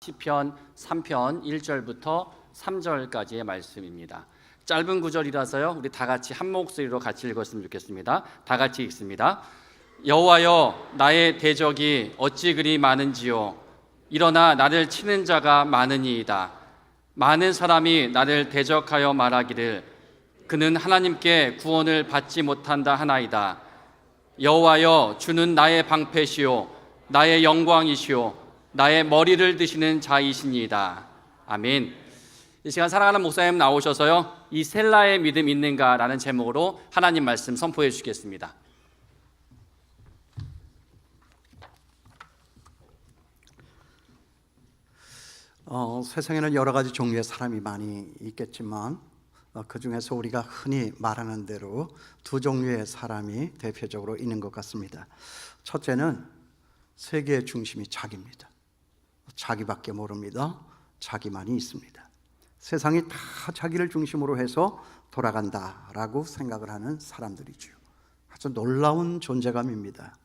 시편 3편 1절부터 3절까지의 말씀입니다. 짧은 구절이라서요, 우리 다 같이 한 목소리로 같이 읽었으면 좋겠습니다. 다 같이 읽습니다. 여호와여, 나의 대적이 어찌 그리 많은지요. 일어나 나를 치는 자가 많으니이다. 많은 사람이 나를 대적하여 말하기를 그는 하나님께 구원을 받지 못한다 하나이다. 여호와여, 주는 나의 방패시오 나의 영광이시오 나의 머리를 드시는 자이시니이다. 아멘. 이 시간 사랑하는 목사님 나오셔서요, 이 셀라의 믿음 있는가라는 제목으로 하나님 말씀 선포해 주시겠습니다. 세상에는 여러 가지 종류의 사람이 많이 있겠지만 그 중에서 우리가 흔히 말하는 대로 두 종류의 사람이 대표적으로 있는 것 같습니다. 첫째는 세계의 중심이 자기입니다. 자기밖에 모릅니다. 자기만이 있습니다. 세상이 다 자기를 중심으로 해서 돌아간다라고 생각을 하는 사람들이죠. 아주 놀라운 존재감입니다.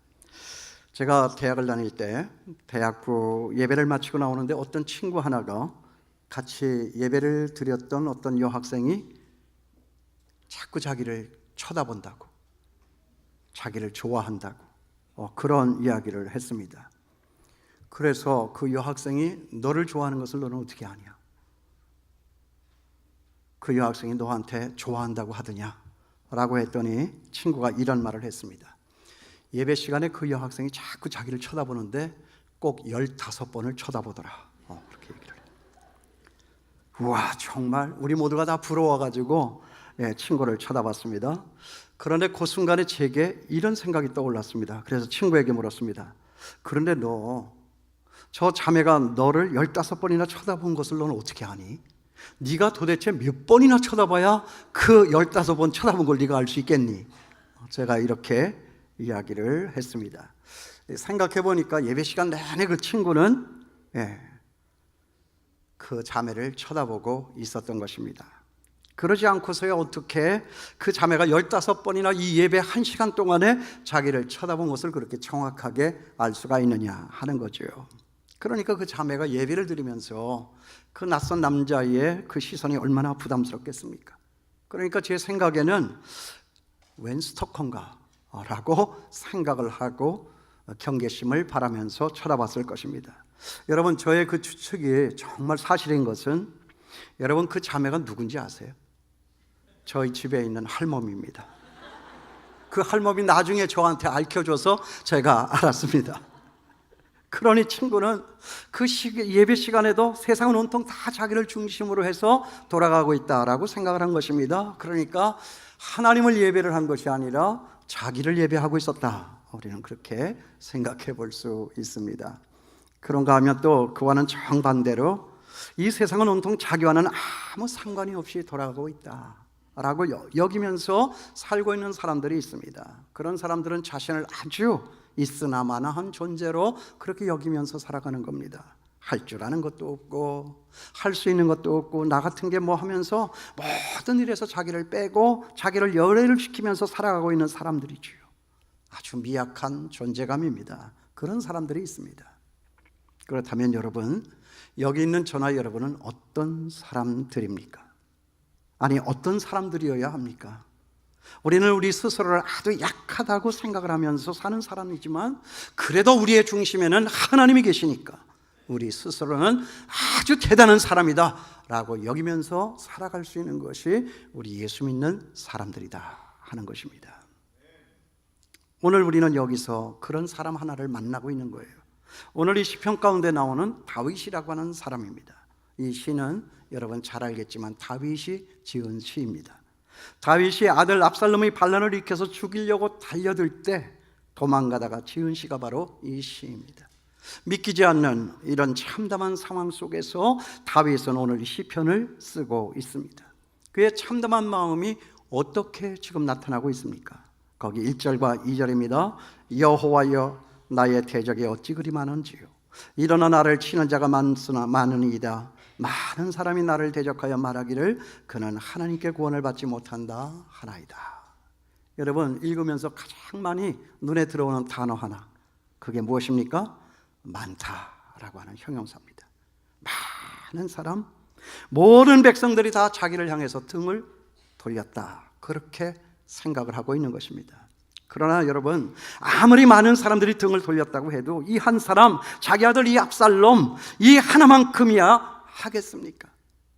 제가 대학을 다닐 때 대학부 예배를 마치고 나오는데 어떤 친구 하나가 같이 예배를 드렸던 어떤 여학생이 자꾸 자기를 쳐다본다고, 자기를 좋아한다고 그런 이야기를 했습니다. 그래서 그 여학생이 너를 좋아하는 것을 너는 어떻게 아냐? 그 여학생이 너한테 좋아한다고 하더냐? 라고 했더니 친구가 이런 말을 했습니다. 예배 시간에 그 여학생이 자꾸 자기를 쳐다보는데 꼭 15번을 쳐다보더라. 그렇게 얘기를 해요. 우와, 정말 우리 모두가 다 부러워가지고 친구를 쳐다봤습니다. 그런데 그 순간에 제게 이런 생각이 떠올랐습니다. 그래서 친구에게 물었습니다. 그런데 너, 저 자매가 너를 15번이나 쳐다본 것을 너는 어떻게 아니? 네가 도대체 몇 번이나 쳐다봐야 그 15번 쳐다본 걸 네가 알 수 있겠니? 제가 이렇게 이야기를 했습니다. 생각해 보니까 예배 시간 내내 그 친구는 그 자매를 쳐다보고 있었던 것입니다. 그러지 않고서야 어떻게 그 자매가 15번이나 이 예배 1시간 동안에 자기를 쳐다본 것을 그렇게 정확하게 알 수가 있느냐 하는 거죠. 그러니까 그 자매가 예배를 드리면서 그 낯선 남자의 그 시선이 얼마나 부담스럽겠습니까? 그러니까 제 생각에는 웬 스토커인가 라고 생각을 하고 경계심을 바라면서 쳐다봤을 것입니다. 여러분, 저의 그 추측이 정말 사실인 것은 여러분, 그 자매가 누군지 아세요? 저희 집에 있는 할멈입니다. 그 할멈이 나중에 저한테 알려줘서 제가 알았습니다. 그러니 친구는 그 예배 시간에도 세상은 온통 다 자기를 중심으로 해서 돌아가고 있다라고 생각을 한 것입니다. 그러니까 하나님을 예배를 한 것이 아니라 자기를 예배하고 있었다. 우리는 그렇게 생각해 볼 수 있습니다. 그런가 하면 또 그와는 정반대로 이 세상은 온통 자기와는 아무 상관이 없이 돌아가고 있다라고 여기면서 살고 있는 사람들이 있습니다. 그런 사람들은 자신을 아주 있으나마나한 존재로 그렇게 여기면서 살아가는 겁니다. 할 줄 아는 것도 없고 할 수 있는 것도 없고 나 같은 게 뭐 하면서 모든 일에서 자기를 빼고 자기를 열애를 시키면서 살아가고 있는 사람들이죠. 아주 미약한 존재감입니다. 그런 사람들이 있습니다. 그렇다면 여러분, 여기 있는 저나 여러분은 어떤 사람들입니까? 아니, 어떤 사람들이어야 합니까? 우리는 우리 스스로를 아주 약하다고 생각을 하면서 사는 사람이지만 그래도 우리의 중심에는 하나님이 계시니까 우리 스스로는 아주 대단한 사람이다 라고 여기면서 살아갈 수 있는 것이 우리 예수 믿는 사람들이다 하는 것입니다. 오늘 우리는 여기서 그런 사람 하나를 만나고 있는 거예요. 오늘 이 시편 가운데 나오는 다윗이라고 하는 사람입니다. 이 시는 여러분 잘 알겠지만 다윗이 지은 시입니다. 다윗이 아들 압살롬의 반란을 일으켜서 죽이려고 달려들 때 도망가다가 지은 시가 바로 이 시입니다. 믿기지 않는 이런 참담한 상황 속에서 다윗은 오늘 이 시편을 쓰고 있습니다. 그의 참담한 마음이 어떻게 지금 나타나고 있습니까? 거기 1절과 2절입니다. 여호와여, 나의 대적이 어찌 그리 많은지요. 일어나 나를 치는 자가 많으니이다. 많은 사람이 나를 대적하여 말하기를 그는 하나님께 구원을 받지 못한다 하나이다. 여러분, 읽으면서 가장 많이 눈에 들어오는 단어 하나, 그게 무엇입니까? 많다라고 하는 형용사입니다. 많은 사람, 모든 백성들이 다 자기를 향해서 등을 돌렸다, 그렇게 생각을 하고 있는 것입니다. 그러나 여러분, 아무리 많은 사람들이 등을 돌렸다고 해도 이 한 사람, 자기 아들 이 압살롬, 이 하나만큼이야 하겠습니까?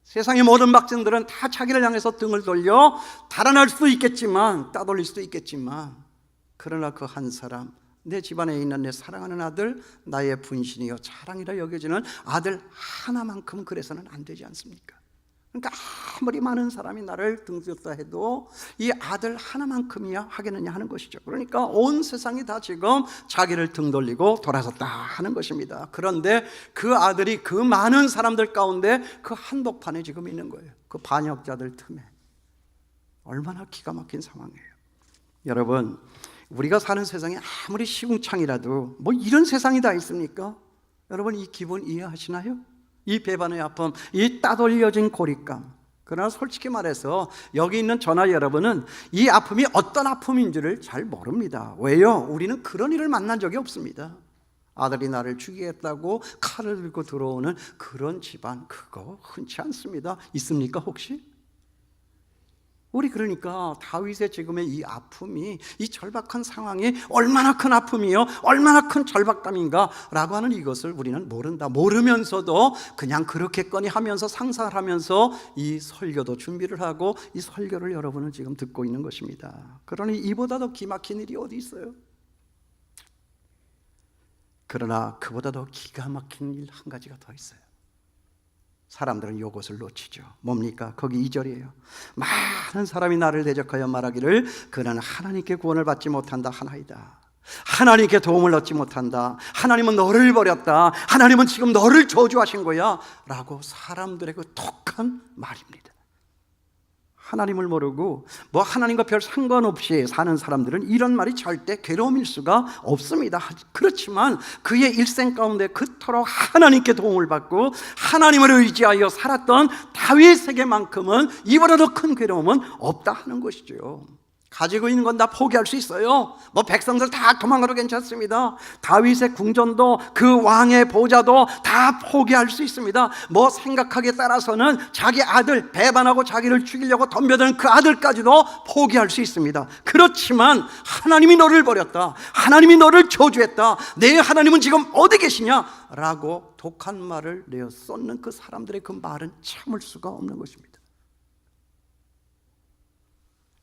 세상의 모든 백성들은 다 자기를 향해서 등을 돌려 달아날 수도 있겠지만, 따돌릴 수도 있겠지만, 그러나 그 한 사람, 내 집안에 있는 내 사랑하는 아들, 나의 분신이요 자랑이라 여겨지는 아들 하나만큼 그래서는 안 되지 않습니까? 그러니까 아무리 많은 사람이 나를 등졌다 해도 이 아들 하나만큼이야 하겠느냐 하는 것이죠. 그러니까 온 세상이 다 지금 자기를 등 돌리고 돌아섰다 하는 것입니다. 그런데 그 아들이 그 많은 사람들 가운데 그 한복판에 지금 있는 거예요. 그 반역자들 틈에. 얼마나 기가 막힌 상황이에요. 여러분, 우리가 사는 세상이 아무리 시궁창이라도 뭐 이런 세상이 다 있습니까? 여러분, 이 기분 이해하시나요? 이 배반의 아픔, 이 따돌려진 고립감. 그러나 솔직히 말해서 여기 있는 저나 여러분은 이 아픔이 어떤 아픔인지를 잘 모릅니다. 왜요? 우리는 그런 일을 만난 적이 없습니다. 아들이 나를 죽이겠다고 칼을 들고 들어오는 그런 집안, 그거 흔치 않습니다. 있습니까 혹시? 우리 그러니까 다윗의 지금의 이 아픔이, 이 절박한 상황이 얼마나 큰 아픔이요, 얼마나 큰 절박감인가 라고 하는 이것을 우리는 모른다. 모르면서도 그냥 그렇겠거니 하면서 상상을 하면서 이 설교도 준비를 하고 이 설교를 여러분은 지금 듣고 있는 것입니다. 그러니 이보다 더 기막힌 일이 어디 있어요? 그러나 그보다 더 기가 막힌 일 한 가지가 더 있어요. 사람들은 이것을 놓치죠. 뭡니까? 거기 2절이에요. 많은 사람이 나를 대적하여 말하기를 그는 하나님께 구원을 받지 못한다 하나이다. 하나님께 도움을 얻지 못한다. 하나님은 너를 버렸다. 하나님은 지금 너를 저주하신 거야 라고 사람들의 그 독한 말입니다. 하나님을 모르고 뭐 하나님과 별 상관없이 사는 사람들은 이런 말이 절대 괴로움일 수가 없습니다. 그렇지만 그의 일생 가운데 그토록 하나님께 도움을 받고 하나님을 의지하여 살았던 다윗에게만큼은 이보다 더 큰 괴로움은 없다 하는 것이죠. 가지고 있는 건 다 포기할 수 있어요. 뭐 백성들 다 도망가도 괜찮습니다. 다윗의 궁전도 그 왕의 보좌도 다 포기할 수 있습니다. 뭐 생각하기에 따라서는 자기 아들 배반하고 자기를 죽이려고 덤벼드는 그 아들까지도 포기할 수 있습니다. 그렇지만 하나님이 너를 버렸다, 하나님이 너를 저주했다, 내 하나님은 지금 어디 계시냐 라고 독한 말을 내어 쏟는 그 사람들의 그 말은 참을 수가 없는 것입니다.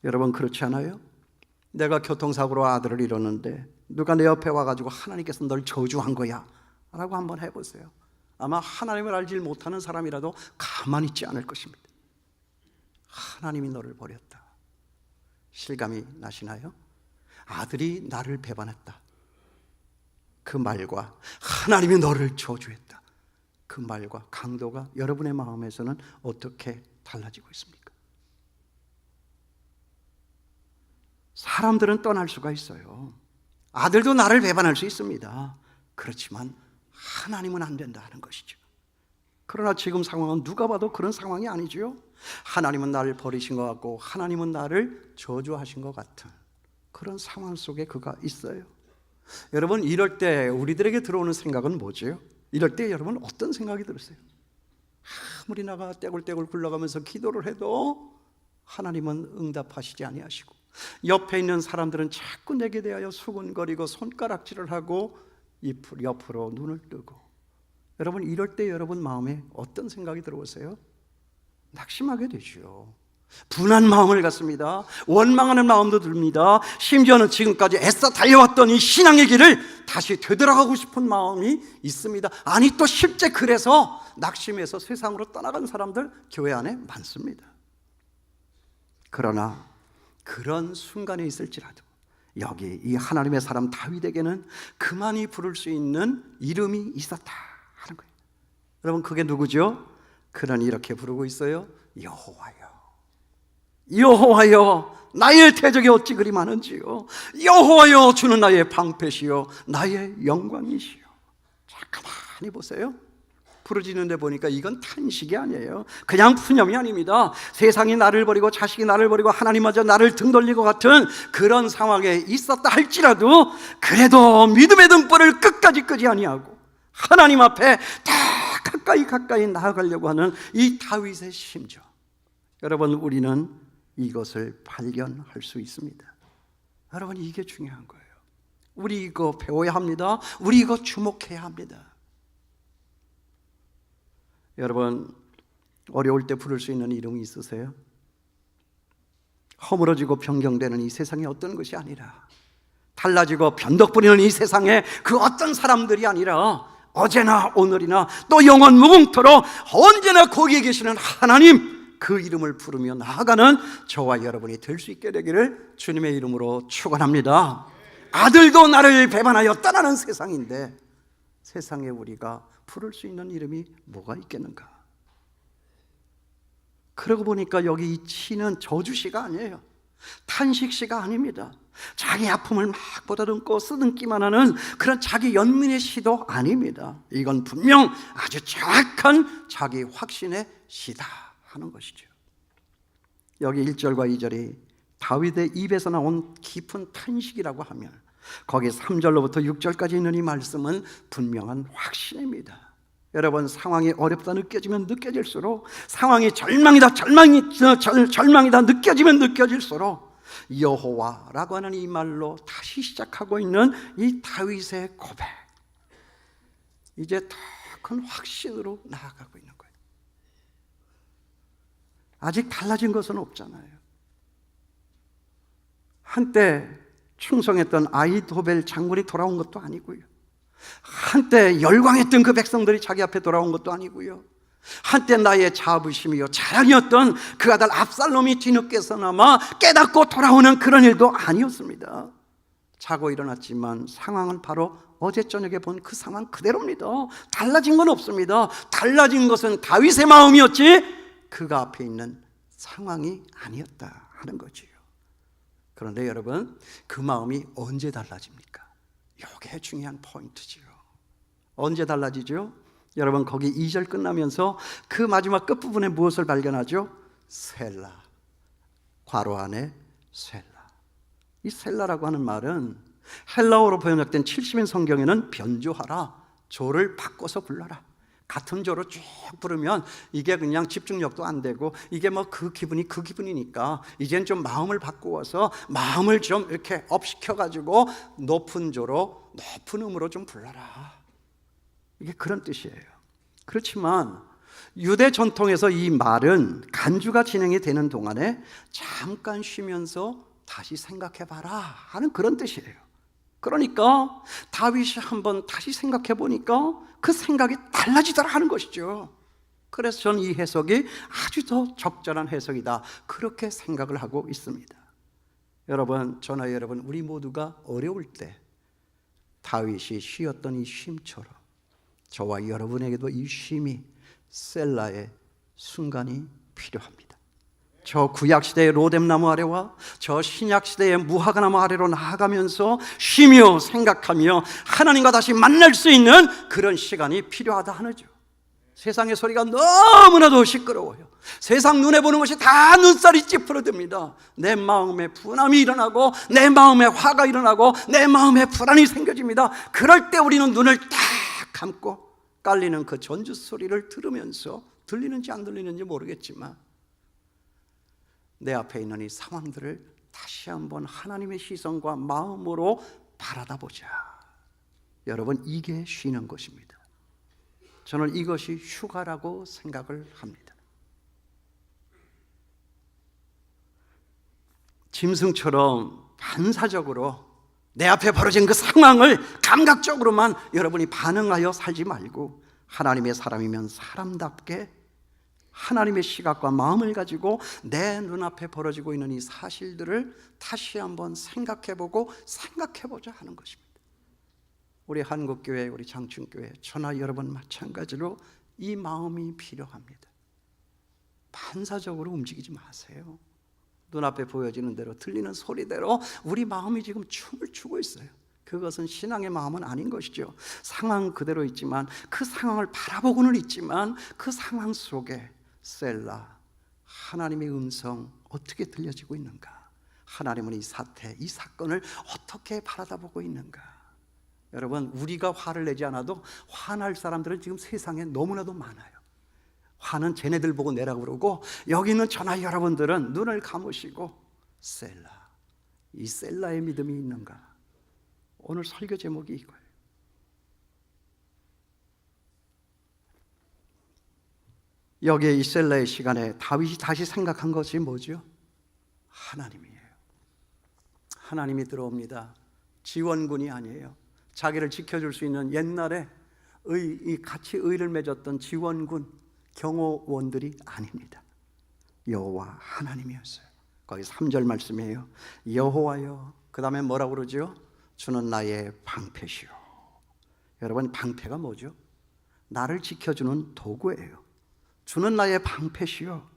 여러분, 그렇지 않아요? 내가 교통사고로 아들을 잃었는데 누가 내 옆에 와가지고 하나님께서 널 저주한 거야 라고 한번 해보세요. 아마 하나님을 알지 못하는 사람이라도 가만히 있지 않을 것입니다. 하나님이 너를 버렸다. 실감이 나시나요? 아들이 나를 배반했다, 그 말과 하나님이 너를 저주했다, 그 말과 강도가 여러분의 마음에서는 어떻게 달라지고 있습니까? 사람들은 떠날 수가 있어요. 아들도 나를 배반할 수 있습니다. 그렇지만 하나님은 안 된다 하는 것이죠. 그러나 지금 상황은 누가 봐도 그런 상황이 아니죠. 하나님은 나를 버리신 것 같고 하나님은 나를 저주하신 것 같은 그런 상황 속에 그가 있어요. 여러분, 이럴 때 우리들에게 들어오는 생각은 뭐죠? 이럴 때 여러분 어떤 생각이 들으세요? 아무리 나가 떼굴떼굴 굴러가면서 기도를 해도 하나님은 응답하시지 아니하시고, 옆에 있는 사람들은 자꾸 내게 대하여 수군거리고 손가락질을 하고 옆으로 눈을 뜨고, 여러분 이럴 때 여러분 마음에 어떤 생각이 들어오세요? 낙심하게 되죠. 분한 마음을 갖습니다. 원망하는 마음도 듭니다. 심지어는 지금까지 애써 달려왔던 이 신앙의 길을 다시 되돌아가고 싶은 마음이 있습니다. 아니, 또 실제 그래서 낙심해서 세상으로 떠나간 사람들 교회 안에 많습니다. 그러나 그런 순간에 있을지라도 여기 이 하나님의 사람 다윗에게는 그만이 부를 수 있는 이름이 있었다 하는 거예요. 여러분, 그게 누구죠? 그는 이렇게 부르고 있어요. 여호와여, 여호와여, 나의 대적이 어찌 그리 많은지요. 여호와여, 주는 나의 방패시요 나의 영광이시요. 자, 가만히 보세요. 부르짖는데 보니까 이건 탄식이 아니에요. 그냥 푸념이 아닙니다. 세상이 나를 버리고 자식이 나를 버리고 하나님마저 나를 등 돌리고 같은 그런 상황에 있었다 할지라도 그래도 믿음의 등불을 끝까지 끄지 아니하고 하나님 앞에 다 가까이 나아가려고 하는 이 다윗의 심정, 여러분, 우리는 이것을 발견할 수 있습니다. 여러분, 이게 중요한 거예요. 우리 이거 배워야 합니다. 우리 이거 주목해야 합니다. 여러분, 어려울 때 부를 수 있는 이름이 있으세요? 허물어지고 변경되는 이 세상의 어떤 것이 아니라, 달라지고 변덕부리는 이 세상의 그 어떤 사람들이 아니라, 어제나 오늘이나 또 영원 무궁토록 언제나 거기에 계시는 하나님, 그 이름을 부르며 나아가는 저와 여러분이 될 수 있게 되기를 주님의 이름으로 축원합니다. 아들도 나를 배반하여 떠나는 세상인데, 세상에 우리가 부를 수 있는 이름이 뭐가 있겠는가? 그러고 보니까 여기 이 치는 저주시가 아니에요. 탄식시가 아닙니다. 자기 아픔을 막 보다듬고 쓰듬기만 하는 그런 자기 연민의 시도 아닙니다. 이건 분명 아주 정확한 자기 확신의 시다 하는 것이죠. 여기 1절과 2절이 다윗의 입에서 나온 깊은 탄식이라고 하면, 거기 3절로부터 6절까지 있는 이 말씀은 분명한 확신입니다. 여러분, 상황이 어렵다 느껴지면 느껴질수록, 상황이 절망이다 느껴지면 느껴질수록, 여호와라고 하는 이 말로 다시 시작하고 있는 이 다윗의 고백, 이제 더 큰 확신으로 나아가고 있는 거예요. 아직 달라진 것은 없잖아요. 한때 충성했던 아히도벨 장군이 돌아온 것도 아니고요, 한때 열광했던 그 백성들이 자기 앞에 돌아온 것도 아니고요, 한때 나의 자부심이요 자랑이었던 그 아들 압살롬이 뒤늦게서나마 깨닫고 돌아오는 그런 일도 아니었습니다. 자고 일어났지만 상황은 바로 어제 저녁에 본 그 상황 그대로입니다. 달라진 건 없습니다. 달라진 것은 다윗의 마음이었지 그가 앞에 있는 상황이 아니었다 하는 거지요. 그런데 여러분, 그 마음이 언제 달라집니까? 이게 중요한 포인트지요. 언제 달라지죠? 여러분, 거기 2절 끝나면서 그 마지막 끝부분에 무엇을 발견하죠? 셀라, 괄호 안에 셀라. 이 셀라라고 하는 말은 헬라어로 번역된 70인 성경에는 변조하라, 조를 바꿔서 불러라, 같은 조로 쭉 부르면 이게 그냥 집중력도 안 되고, 이게 뭐 그 기분이 그 기분이니까 이젠 좀 마음을 바꾸어서 마음을 좀 이렇게 업시켜 가지고 높은 조로 높은 음으로 좀 불러라, 이게 그런 뜻이에요. 그렇지만 유대 전통에서 이 말은 간주가 진행이 되는 동안에 잠깐 쉬면서 다시 생각해 봐라 하는 그런 뜻이에요. 그러니까 다윗이 한번 다시 생각해 보니까 그 생각이 달라지더라 하는 것이죠. 그래서 저는 이 해석이 아주 더 적절한 해석이다, 그렇게 생각을 하고 있습니다. 여러분, 저나 여러분, 우리 모두가 어려울 때 다윗이 쉬었던 이 쉼처럼 저와 여러분에게도 이 쉼이 셀라의 순간이 필요합니다. 저 구약시대의 로뎀나무 아래와 저 신약시대의 무화과나무 아래로 나아가면서 쉬며 생각하며 하나님과 다시 만날 수 있는 그런 시간이 필요하다 하죠. 세상의 소리가 너무나도 시끄러워요. 세상 눈에 보는 것이 다 눈살이 찌푸려듭니다. 내 마음에 분함이 일어나고, 내 마음에 화가 일어나고, 내 마음에 불안이 생겨집니다. 그럴 때 우리는 눈을 딱 감고 깔리는 그 전주 소리를 들으면서, 들리는지 안 들리는지 모르겠지만 내 앞에 있는 이 상황들을 다시 한번 하나님의 시선과 마음으로 바라다 보자. 여러분, 이게 쉬는 것입니다. 저는 이것이 휴가라고 생각을 합니다. 짐승처럼 반사적으로 내 앞에 벌어진 그 상황을 감각적으로만 여러분이 반응하여 살지 말고, 하나님의 사람이면 사람답게 하나님의 시각과 마음을 가지고 내 눈앞에 벌어지고 있는 이 사실들을 다시 한번 생각해보고 생각해보자 하는 것입니다. 우리 한국교회, 우리 장충교회, 저나 여러분 마찬가지로 이 마음이 필요합니다. 반사적으로 움직이지 마세요. 눈앞에 보여지는 대로, 들리는 소리대로 우리 마음이 지금 춤을 추고 있어요. 그것은 신앙의 마음은 아닌 것이죠. 상황 그대로 있지만, 그 상황을 바라보고는 있지만, 그 상황 속에 셀라, 하나님의 음성 어떻게 들려지고 있는가? 하나님은 이 사태, 이 사건을 어떻게 바라다보고 있는가? 여러분, 우리가 화를 내지 않아도 화날 사람들은 지금 세상에 너무나도 많아요. 화는 쟤네들 보고 내라고 그러고, 여기 있는 전하 여러분들은 눈을 감으시고 셀라, 이 셀라의 믿음이 있는가? 오늘 설교 제목이 이거예요. 여기에 이 셀라의 시간에 다윗이 다시 생각한 것이 뭐죠? 하나님이에요. 하나님이 들어옵니다. 지원군이 아니에요. 자기를 지켜줄 수 있는 옛날에 같이 의를 맺었던 지원군, 경호원들이 아닙니다. 여호와 하나님이었어요. 거기 3절 말씀이에요. 여호와여, 그 다음에 뭐라고 그러죠? 주는 나의 방패시오. 여러분, 방패가 뭐죠? 나를 지켜주는 도구예요. 주는 나의 방패시오.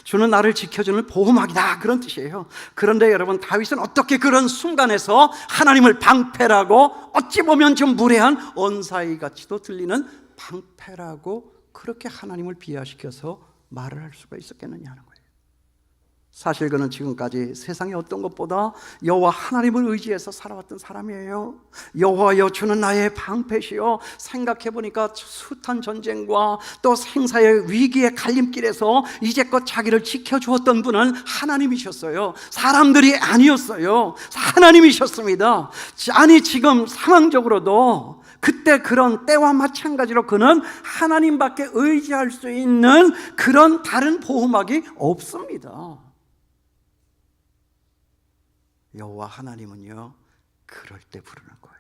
주는 나를 지켜주는 보호막이다, 그런 뜻이에요. 그런데 여러분, 다윗은 어떻게 그런 순간에서 하나님을 방패라고, 어찌 보면 좀 무례한 언사이같이도 들리는 방패라고 그렇게 하나님을 비하시켜서 말을 할 수가 있었겠느냐 하는 거예요. 사실 그는 지금까지 세상의 어떤 것보다 여호와 하나님을 의지해서 살아왔던 사람이에요. 여호와여, 주는 나의 방패시여. 생각해보니까 숱한 전쟁과 또 생사의 위기의 갈림길에서 이제껏 자기를 지켜주었던 분은 하나님이셨어요. 사람들이 아니었어요. 하나님이셨습니다. 아니, 지금 상황적으로도 그때 그런 때와 마찬가지로 그는 하나님밖에 의지할 수 있는 그런 다른 보호막이 없습니다. 여호와 하나님은요, 그럴 때 부르는 거예요.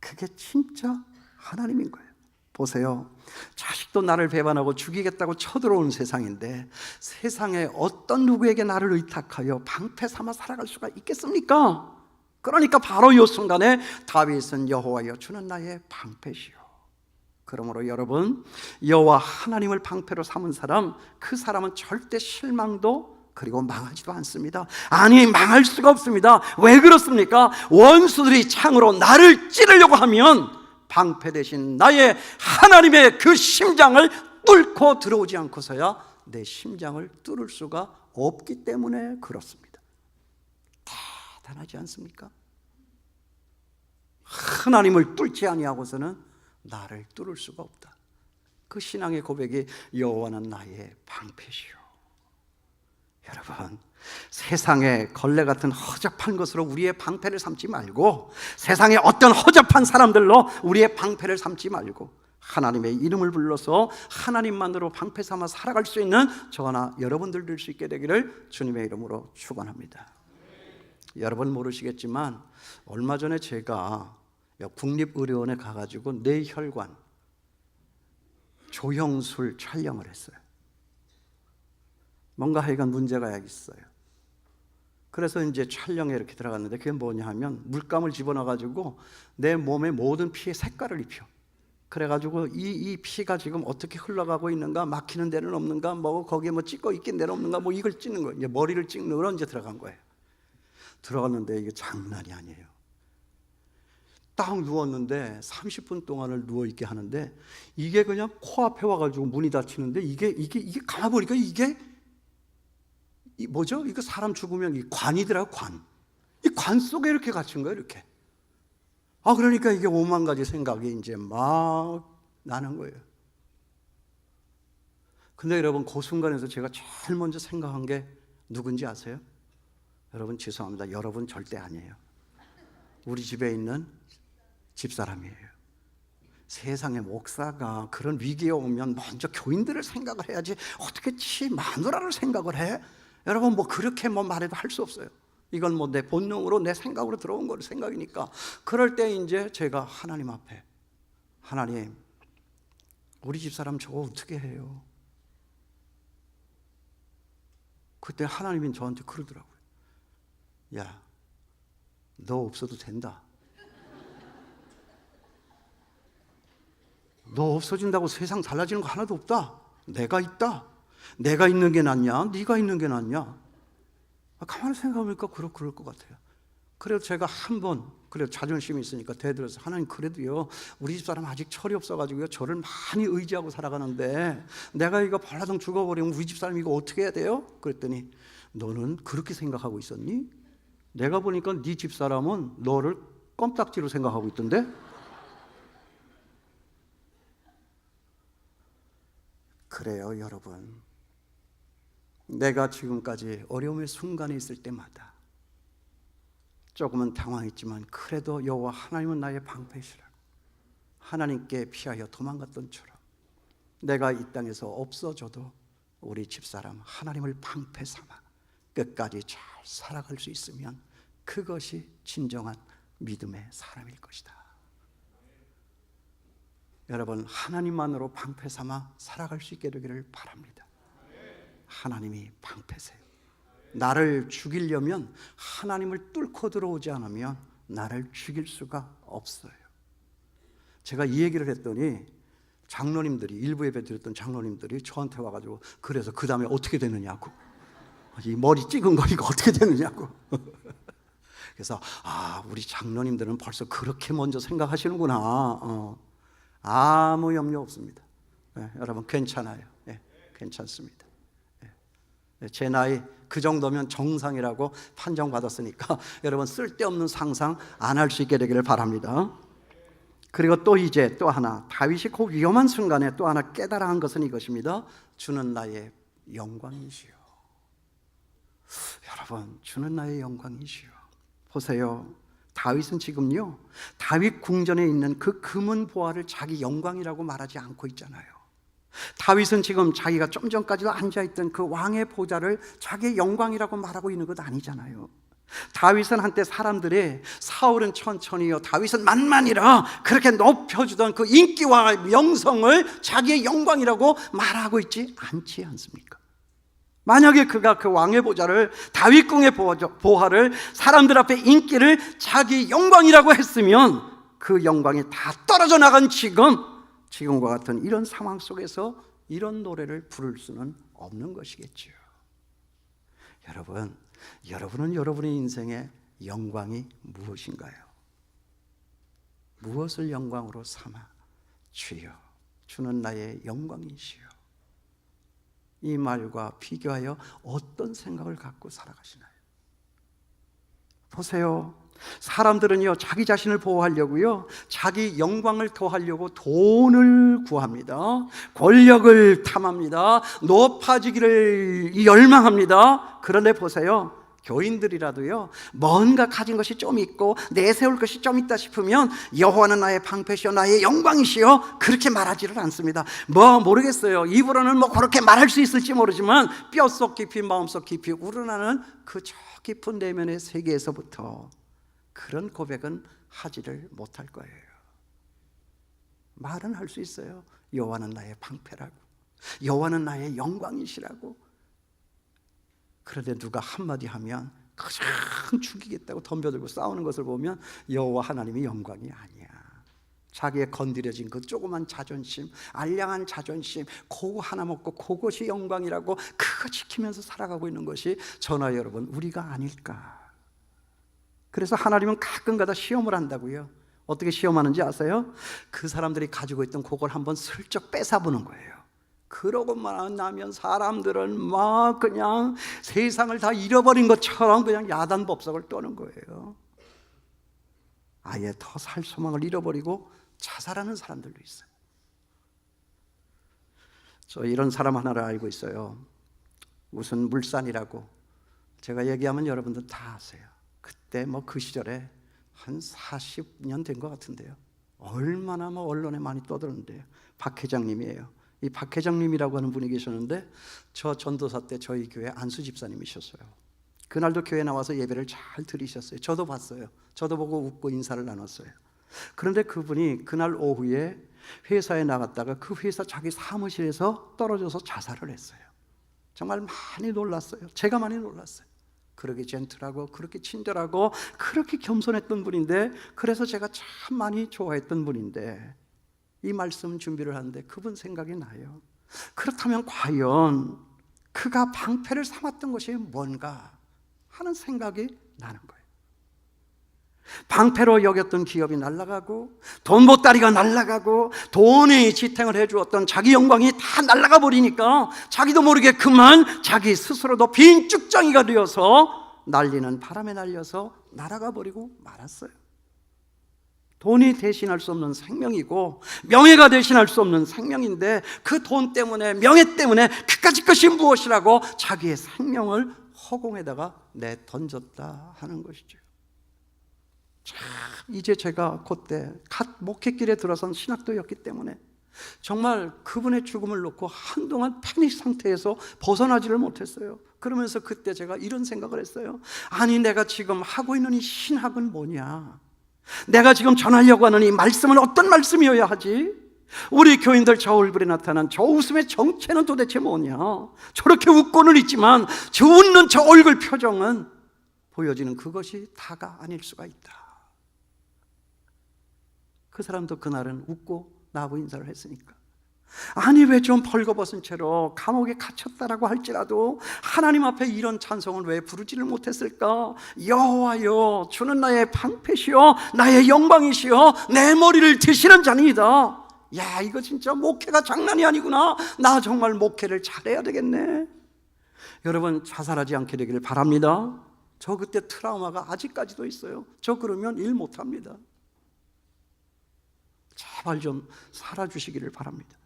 그게 진짜 하나님인 거예요. 보세요. 자식도 나를 배반하고 죽이겠다고 쳐들어온 세상인데, 세상에 어떤 누구에게 나를 의탁하여 방패 삼아 살아갈 수가 있겠습니까? 그러니까 바로 이 순간에 다윗은 여호와여, 주는 나의 방패시오. 그러므로 여러분, 여호와 하나님을 방패로 삼은 사람, 그 사람은 절대 실망도 그리고 망하지도 않습니다. 아니, 망할 수가 없습니다. 왜 그렇습니까? 원수들이 창으로 나를 찌르려고 하면 방패 대신 나의 하나님의 그 심장을 뚫고 들어오지 않고서야 내 심장을 뚫을 수가 없기 때문에 그렇습니다. 대단하지 않습니까? 하나님을 뚫지 아니하고서는 나를 뚫을 수가 없다. 그 신앙의 고백이 여호와는 나의 방패시오. 여러분, 세상의 걸레 같은 허접한 것으로 우리의 방패를 삼지 말고, 세상의 어떤 허접한 사람들로 우리의 방패를 삼지 말고, 하나님의 이름을 불러서 하나님만으로 방패 삼아 살아갈 수 있는 저나 여러분들 될 수 있게 되기를 주님의 이름으로 축원합니다. 여러분 모르시겠지만 얼마 전에 제가 국립의료원에 가가지고 뇌혈관 조형술 촬영을 했어요. 뭔가 하여간 문제가 있어요. 그래서 이제 촬영에 이렇게 들어갔는데, 그게 뭐냐 하면 물감을 집어넣어가지고 내 몸의 모든 피에 색깔을 입혀. 그래가지고 이 피가 지금 어떻게 흘러가고 있는가, 막히는 데는 없는가, 뭐 거기에 뭐 찍고 있긴 데는 없는가, 뭐 이걸 찍는 거예요. 이제 머리를 찍는 거로 이제 들어간 거예요. 들어갔는데 이게 장난이 아니에요. 딱 누웠는데 30분 동안을 누워있게 하는데, 이게 그냥 코앞에 와가지고 문이 닫히는데, 이게 가만 보니까 이게 뭐죠? 이거 사람 죽으면 이 관이더라고, 관. 이 관 속에 이렇게 갇힌 거예요, 이렇게. 그러니까 이게 5만 가지 생각이 이제 막 나는 거예요. 근데 여러분, 그 순간에서 제가 제일 먼저 생각한 게 누군지 아세요? 여러분 죄송합니다. 여러분 절대 아니에요. 우리 집에 있는 집사람이에요. 세상에 목사가 그런 위기에 오면 먼저 교인들을 생각을 해야지 어떻게 지 마누라를 생각을 해? 여러분, 뭐 그렇게 말해도 할 수 없어요. 이건 뭐 내 본능으로, 내 생각으로 들어온 거 생각이니까. 그럴 때 이제 제가 하나님 앞에, 하나님, 우리 집사람 저거 어떻게 해요? 그때 하나님이 저한테 그러더라고요. 야, 너 없어도 된다. 너 없어진다고 세상 달라지는 거 하나도 없다. 내가 있다. 내가 있는 게 낫냐, 네가 있는 게 낫냐. 가만히 생각해보니까 그럴 것 같아요. 그래서 제가 한번, 그래도 자존심이 있으니까 대들어서, 하나님 그래도요, 우리 집사람 아직 철이 없어가지고요, 저를 많이 의지하고 살아가는데 내가 이거 발라당 죽어버리면 우리 집사람 이거 어떻게 해야 돼요? 그랬더니, 너는 그렇게 생각하고 있었니? 내가 보니까 네 집사람은 너를 껌딱지로 생각하고 있던데? 그래요, 여러분. 내가 지금까지 어려움의 순간에 있을 때마다 조금은 당황했지만 그래도 여호와 하나님은 나의 방패시라고 하나님께 피하여 도망갔던 처럼 내가 이 땅에서 없어져도 우리 집사람 하나님을 방패 삼아 끝까지 잘 살아갈 수 있으면 그것이 진정한 믿음의 사람일 것이다. 여러분, 하나님만으로 방패 삼아 살아갈 수 있게 되기를 바랍니다. 하나님이 방패세요. 나를 죽이려면 하나님을 뚫고 들어오지 않으면 나를 죽일 수가 없어요. 제가 이 얘기를 했더니 장로님들이, 일부 예배 드렸던 장로님들이 저한테 와가지고 그래서 그 다음에 어떻게 되느냐고, 이 머리 찍은 거 이거 어떻게 되느냐고. 그래서 우리 장로님들은 벌써 그렇게 먼저 생각하시는구나. 아무 염려 없습니다. 여러분 괜찮아요. 괜찮습니다. 제 나이 그 정도면 정상이라고 판정받았으니까 여러분 쓸데없는 상상 안 할 수 있게 되기를 바랍니다. 그리고 또 이제 또 하나, 다윗이 그 위험한 순간에 또 하나 깨달아 한 것은 이것입니다. 주는 나의 영광이시여. 여러분, 주는 나의 영광이시여. 보세요, 다윗은 지금요, 다윗 궁전에 있는 그 금은 보화를 자기 영광이라고 말하지 않고 있잖아요. 다윗은 지금 자기가 좀 전까지도 앉아있던 그 왕의 보좌를 자기의 영광이라고 말하고 있는 것 아니잖아요. 다윗은 한때 사람들이 사울은 천천히요, 다윗은 만만이라 그렇게 높여주던 그 인기와 명성을 자기의 영광이라고 말하고 있지 않지 않습니까? 만약에 그가 그 왕의 보좌를, 다윗궁의 보화를, 사람들 앞에 인기를 자기 영광이라고 했으면 그 영광이 다 떨어져 나간 지금과 같은 이런 상황 속에서 이런 노래를 부를 수는 없는 것이겠죠. 여러분은 여러분의 인생의 영광이 무엇인가요? 무엇을 영광으로 삼아 주여, 주는 나의 영광이시여, 이 말과 비교하여 어떤 생각을 갖고 살아가시나요? 보세요, 사람들은요, 자기 자신을 보호하려고요, 자기 영광을 더하려고 돈을 구합니다. 권력을 탐합니다. 높아지기를 열망합니다. 그런데 보세요, 교인들이라도요, 뭔가 가진 것이 좀 있고 내세울 것이 좀 있다 싶으면 여호와는 나의 방패시여 나의 영광이시여 그렇게 말하지를 않습니다. 모르겠어요, 입으로는 그렇게 말할 수 있을지 모르지만 뼛속 깊이 마음속 깊이 우러나는 그 저 깊은 내면의 세계에서부터 그런 고백은 하지를 못할 거예요. 말은 할 수 있어요. 여호와는 나의 방패라고, 여호와는 나의 영광이시라고. 그런데 누가 한마디 하면 가장 죽이겠다고 덤벼들고 싸우는 것을 보면 여호와 하나님이 영광이 아니야. 자기의 건드려진 그 조그만 자존심, 알량한 자존심, 그거 하나 먹고 그것이 영광이라고 그거 지키면서 살아가고 있는 것이 저나 여러분 우리가 아닐까. 그래서 하나님은 가끔가다 시험을 한다고요. 어떻게 시험하는지 아세요? 그 사람들이 가지고 있던 그걸 한번 슬쩍 뺏어보는 거예요. 그러고만 나면 사람들은 막 그냥 세상을 다 잃어버린 것처럼 그냥 야단법석을 떠는 거예요. 아예 더 살 소망을 잃어버리고 자살하는 사람들도 있어요. 저 이런 사람 하나를 알고 있어요. 무슨 물산이라고. 제가 얘기하면 여러분들 다 아세요. 그때 그 시절에 한 40년 된 것 같은데요, 얼마나 언론에 많이 떠들었는데요. 박 회장님이에요. 이 박 회장님이라고 하는 분이 계셨는데 저 전도사 때 저희 교회 안수 집사님이셨어요. 그날도 교회 나와서 예배를 잘 들으셨어요. 저도 봤어요. 저도 보고 웃고 인사를 나눴어요. 그런데 그분이 그날 오후에 회사에 나갔다가 그 회사 자기 사무실에서 떨어져서 자살을 했어요. 정말 많이 놀랐어요. 제가 많이 놀랐어요. 그렇게 젠틀하고 그렇게 친절하고 그렇게 겸손했던 분인데, 그래서 제가 참 많이 좋아했던 분인데 이 말씀 준비를 하는데 그분 생각이 나요. 그렇다면 과연 그가 방패를 삼았던 것이 뭔가 하는 생각이 나는 거예요. 방패로 여겼던 기업이 날아가고 돈 보따리가 날아가고 돈이 지탱을 해주었던 자기 영광이 다 날아가 버리니까 자기도 모르게 그만 자기 스스로도 빈 쭉정이가 되어서 날리는 바람에 날려서 날아가 버리고 말았어요. 돈이 대신할 수 없는 생명이고 명예가 대신할 수 없는 생명인데 그 돈 때문에 명예 때문에 그까짓 것이 무엇이라고 자기의 생명을 허공에다가 내던졌다 하는 것이죠. 참 이제 제가 그때 갓 목회길에 들어선 신학도였기 때문에 정말 그분의 죽음을 놓고 한동안 패닉 상태에서 벗어나지를 못했어요. 그러면서 그때 제가 이런 생각을 했어요. 아니 내가 지금 하고 있는 이 신학은 뭐냐, 내가 지금 전하려고 하는 이 말씀은 어떤 말씀이어야 하지? 우리 교인들 저 얼굴에 나타난 저 웃음의 정체는 도대체 뭐냐? 저렇게 웃고는 있지만 저 웃는 저 얼굴 표정은 보여지는 그것이 다가 아닐 수가 있다. 그 사람도 그날은 웃고 나하고 인사를 했으니까, 아니 왜 좀 벌거벗은 채로 감옥에 갇혔다라고 할지라도 하나님 앞에 이런 찬송을 왜 부르지를 못했을까? 여호와여 주는 나의 방패시여 나의 영광이시여 내 머리를 드시는 자니이다. 야, 이거 진짜 목회가 장난이 아니구나. 나 정말 목회를 잘해야 되겠네. 여러분 자살하지 않게 되기를 바랍니다. 저 그때 트라우마가 아직까지도 있어요. 저 그러면 일 못합니다. 제발 좀 살아주시기를 바랍니다.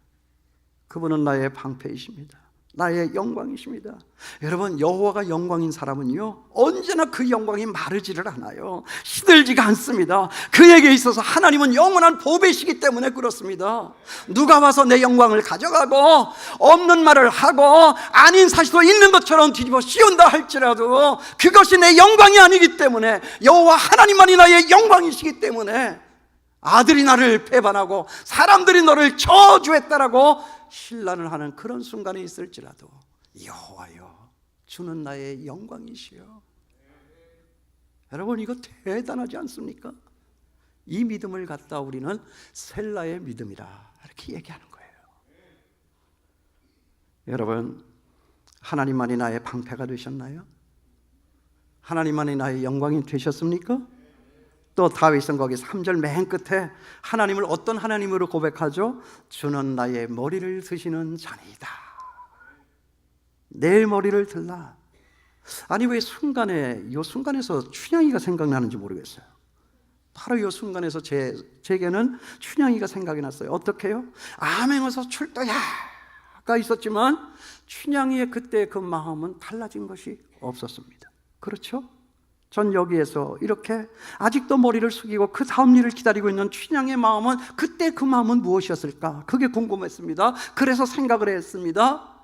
그분은 나의 방패이십니다. 나의 영광이십니다. 여러분 여호와가 영광인 사람은요 언제나 그 영광이 마르지를 않아요. 시들지가 않습니다. 그에게 있어서 하나님은 영원한 보배시기 때문에 그렇습니다. 누가 와서 내 영광을 가져가고 없는 말을 하고 아닌 사실도 있는 것처럼 뒤집어 씌운다 할지라도 그것이 내 영광이 아니기 때문에, 여호와 하나님만이 나의 영광이시기 때문에 아들이 나를 배반하고 사람들이 너를 저주했다라고 신란을 하는 그런 순간이 있을지라도 여호와여 주는 나의 영광이시여. 여러분 이거 대단하지 않습니까? 이 믿음을 갖다 우리는 셀라의 믿음이라 이렇게 얘기하는 거예요. 여러분 하나님만이 나의 방패가 되셨나요? 하나님만이 나의 영광이 되셨습니까? 또 다윗은 거기 3절 맨 끝에 하나님을 어떤 하나님으로 고백하죠? 주는 나의 머리를 드시는 자니이다. 내 머리를 들라. 아니 왜 이 순간에서 춘향이가 생각나는지 모르겠어요. 바로 이 순간에서 제게는 춘향이가 생각이 났어요. 어떻게 해요? 암행어서 출도야가 있었지만 춘향이의 그때 그 마음은 달라진 것이 없었습니다. 그렇죠? 전 여기에서 이렇게 아직도 머리를 숙이고 그 다음 일을 기다리고 있는 춘향의 마음은, 그때 그 마음은 무엇이었을까? 그게 궁금했습니다. 그래서 생각을 했습니다.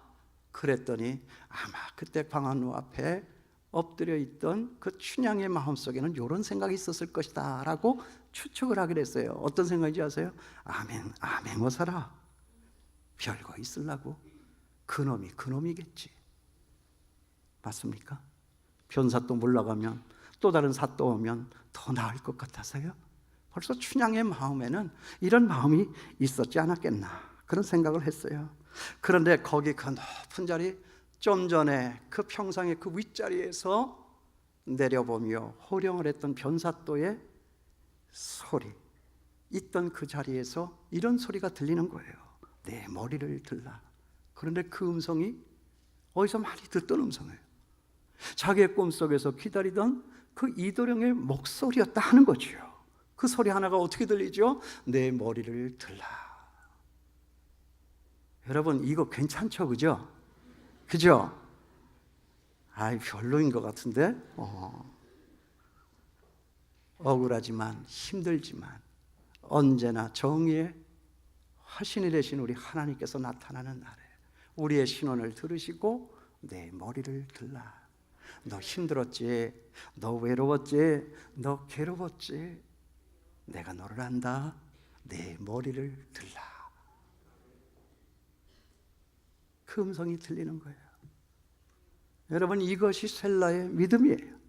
그랬더니 아마 그때 방안루 앞에 엎드려 있던 그 춘향의 마음속에는 이런 생각이 있었을 것이다 라고 추측을 하게 됐어요. 어떤 생각인지 아세요? 아맹어사라 별거 있으려고 그놈이 그놈이겠지. 맞습니까? 변사또 물러가면 또 다른 사또 오면 더 나을 것 같아서요. 벌써 춘향의 마음에는 이런 마음이 있었지 않았겠나 그런 생각을 했어요. 그런데 거기 그 높은 자리, 좀 전에 그 평상의 그 윗자리에서 내려보며 호령을 했던 변사또의 소리, 있던 그 자리에서 이런 소리가 들리는 거예요. 내 머리를 들라. 그런데 그 음성이 어디서 많이 듣던 음성이에요. 자기의 꿈속에서 기다리던 그 이도령의 목소리였다 하는 거죠. 그 소리 하나가 어떻게 들리죠? 내 머리를 들라. 여러분 이거 괜찮죠? 그죠? 그죠? 별로인 것 같은데? 억울하지만 힘들지만 언제나 정의의 화신이 되신 우리 하나님께서 나타나는 날에 우리의 신원을 들으시고 내 머리를 들라. 너 힘들었지, 너 외로웠지, 너 괴로웠지, 내가 너를 안다. 내 머리를 들라. 그 음성이 들리는 거예요. 여러분 이것이 셀라의 믿음이에요.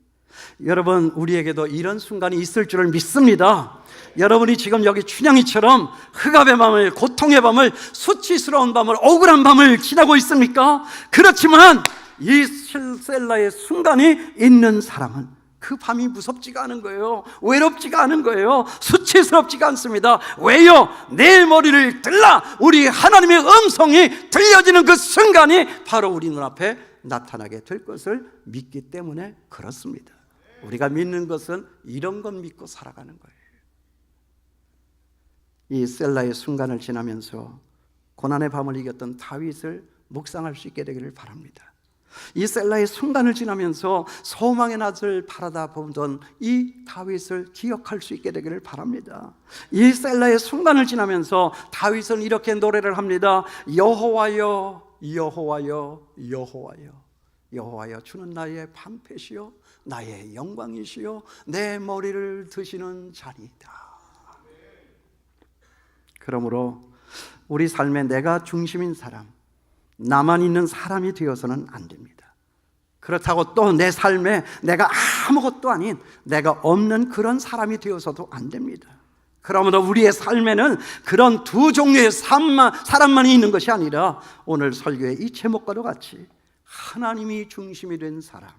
여러분 우리에게도 이런 순간이 있을 줄을 믿습니다. 여러분이 지금 여기 춘향이처럼 흑암의 밤을, 고통의 밤을, 수치스러운 밤을, 억울한 밤을 지나고 있습니까? 그렇지만 이 셀라의 순간이 있는 사람은 그 밤이 무섭지가 않은 거예요. 외롭지가 않은 거예요. 수치스럽지가 않습니다. 왜요? 내 머리를 들라. 우리 하나님의 음성이 들려지는 그 순간이 바로 우리 눈앞에 나타나게 될 것을 믿기 때문에 그렇습니다. 우리가 믿는 것은 이런 것 믿고 살아가는 거예요. 이 셀라의 순간을 지나면서 고난의 밤을 이겼던 다윗을 묵상할 수 있게 되기를 바랍니다. 이 셀라의 순간을 지나면서 소망의 낯을 바라다 보던 이 다윗을 기억할 수 있게 되기를 바랍니다. 이 셀라의 순간을 지나면서 다윗은 이렇게 노래를 합니다. 여호와여, 여호와여, 여호와여, 여호와여, 주는 나의 방패시요 나의 영광이시요 내 머리를 드시는 자니이다. 그러므로 우리 삶에 내가 중심인 사람, 나만 있는 사람이 되어서는 안 됩니다. 그렇다고 또 내 삶에 내가 아무것도 아닌, 내가 없는 그런 사람이 되어서도 안 됩니다. 그러므로 우리의 삶에는 그런 두 종류의 사람만이 있는 것이 아니라 오늘 설교의 이 제목과도 같이 하나님이 중심이 된 사람,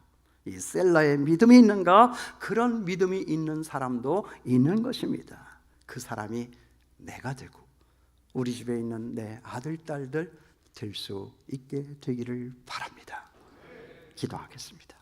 이 셀라의 믿음이 있는가? 그런 믿음이 있는 사람도 있는 것입니다. 그 사람이 내가 되고 우리 집에 있는 내 아들, 딸들 될 수 있게 되기를 바랍니다. 기도하겠습니다.